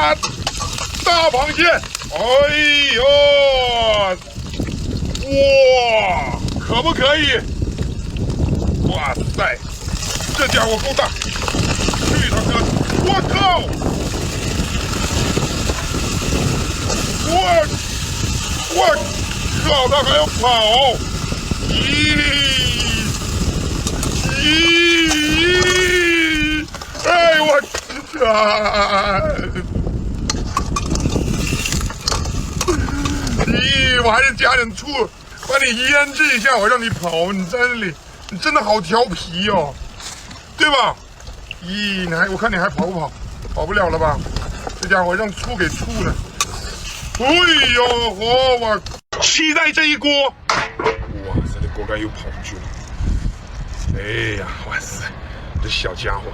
哇，大螃蟹！哎呦，哇，可不可以？哇塞，这家伙够大！去他哥！我靠！我靠，他还要跑！哎我我还是加点醋，把你腌制一下，我让你跑。你真的好调皮哦，对吧？我看你还跑不跑？跑不了了吧？这家伙让醋给醋了。哎呦，我期待这一锅！哇塞，这锅盖又跑出去了。哎呀，哇塞，这小家伙